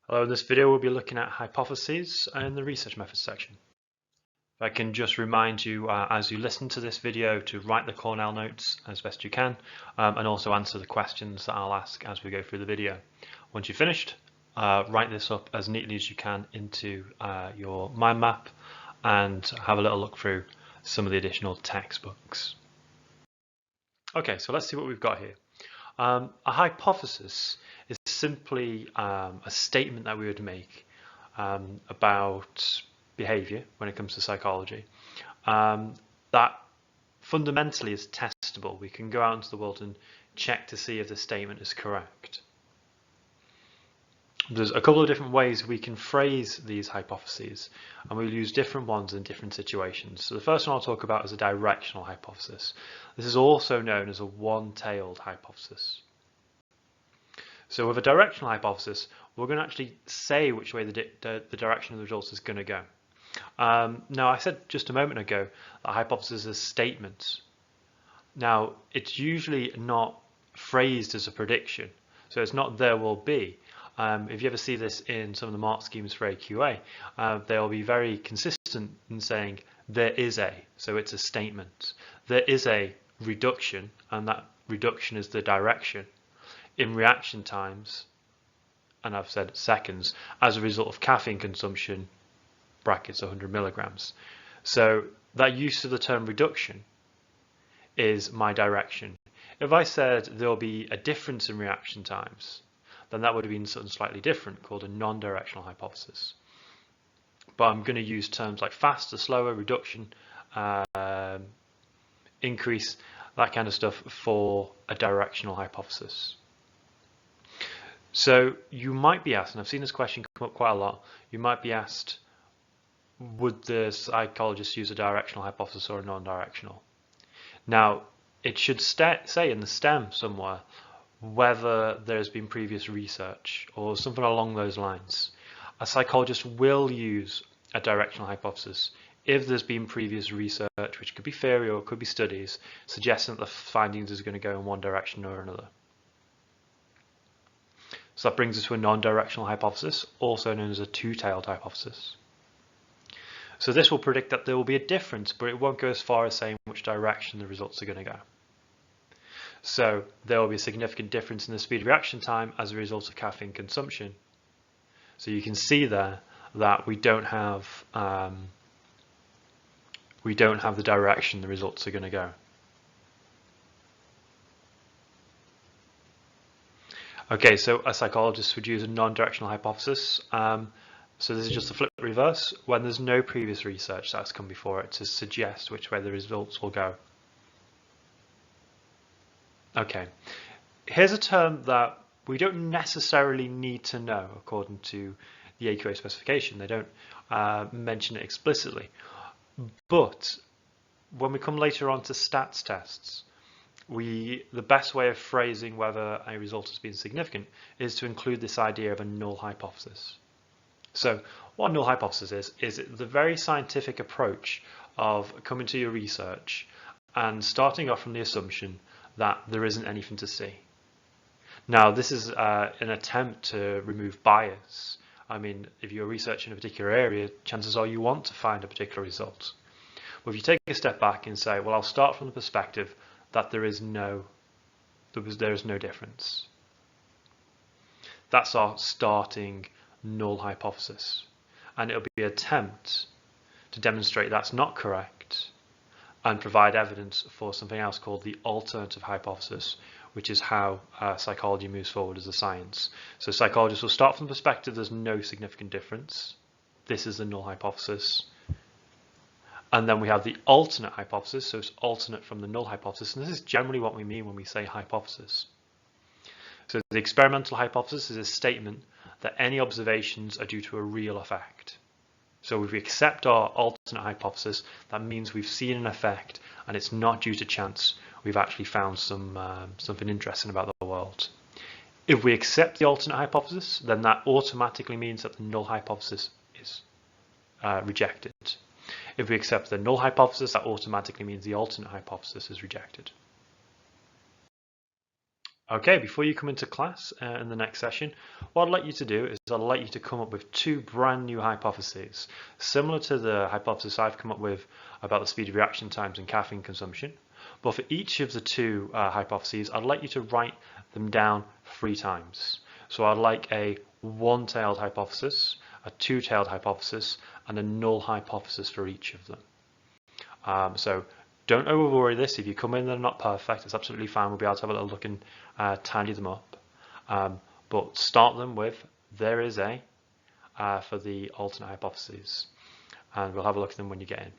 Hello, in this video we'll be looking at hypotheses in the research methods section. If I can just remind you as you listen to this video to write the Cornell notes as best you can and also answer the questions that I'll ask as we go through the video. Once you've finished, write this up as neatly as you can into your mind map and have a little look through some of the additional textbooks. Okay, so let's see what we've got here. A hypothesis is simply a statement that we would make about behavior when it comes to psychology that fundamentally is testable. We can go out into the world and check to see if the statement is correct. There's a couple of different ways we can phrase these hypotheses, and we'll use different ones in different situations. So the first one I'll talk about is a directional hypothesis. This is also known as a one-tailed hypothesis. So with a directional hypothesis, we're going to actually say which way the direction of the results is going to go. Now, I said just a moment ago that a hypothesis is statements. Now, it's usually not phrased as a prediction. So it's not there will be. If you ever see this in some of the mark schemes for AQA, they'll be very consistent in saying there is a, so it's a statement. There is a reduction, and that reduction is the direction in reaction times, and I've said seconds, as a result of caffeine consumption, brackets 100 milligrams. So that use of the term reduction is my direction. If I said there'll be a difference in reaction times, then that would have been something slightly different called a non-directional hypothesis. But I'm going to use terms like faster, slower, reduction, increase, that kind of stuff for a directional hypothesis. So you might be asked, and I've seen this question come up quite a lot, you might be asked, would the psychologist use a directional hypothesis or a non-directional? Now, it should say in the stem somewhere whether there's been previous research or something along those lines. A psychologist will use a directional hypothesis if there's been previous research, which could be theory or could be studies, suggesting that the findings is going to go in one direction or another. So that brings us to a non-directional hypothesis, also known as a two-tailed hypothesis. So this will predict that there will be a difference, but it won't go as far as saying which direction the results are going to go. So there will be a significant difference in the speed of reaction time as a result of caffeine consumption. So you can see there that we don't have the direction the results are going to go. Okay, so a psychologist would use a non-directional hypothesis. So this is just a flip reverse when there's no previous research that's come before it to suggest which way the results will go. Okay, here's a term that we don't necessarily need to know according to the AQA specification. They don't mention it explicitly. But when we come later on to stats tests, the best way of phrasing whether a result has been significant is to include this idea of a null hypothesis. So what a null hypothesis is the very scientific approach of coming to your research and starting off from the assumption that there isn't anything to see. Now, this is an attempt to remove bias. I mean, if you're researching a particular area, chances are you want to find a particular result. But if you take a step back and say, well, I'll start from the perspective that there is no difference. That's our starting null hypothesis. And it'll be an attempt to demonstrate that's not correct and provide evidence for something else called the alternative hypothesis, which is how psychology moves forward as a science. So psychologists will start from the perspective there's no significant difference. This is the null hypothesis. And then we have the alternate hypothesis, so it's alternate from the null hypothesis, and this is generally what we mean when we say hypothesis. So the experimental hypothesis is a statement that any observations are due to a real effect. So if we accept our alternate hypothesis, that means we've seen an effect and it's not due to chance. We've actually found something interesting about the world. If we accept the alternate hypothesis, then that automatically means that the null hypothesis is rejected. If we accept the null hypothesis, that automatically means the alternate hypothesis is rejected. Okay, before you come into class in the next session, what I'd like you to do is I'd like you to come up with two brand new hypotheses, similar to the hypothesis I've come up with about the speed of reaction times and caffeine consumption. But for each of the two hypotheses, I'd like you to write them down 3 times. So I'd like a one-tailed hypothesis, a two-tailed hypothesis, and a null hypothesis for each of them. So don't over worry this. If you come in and they're not perfect, it's absolutely fine. We'll be able to have a little look and tidy them up. But start them with there is a for the alternate hypotheses, and we'll have a look at them when you get in.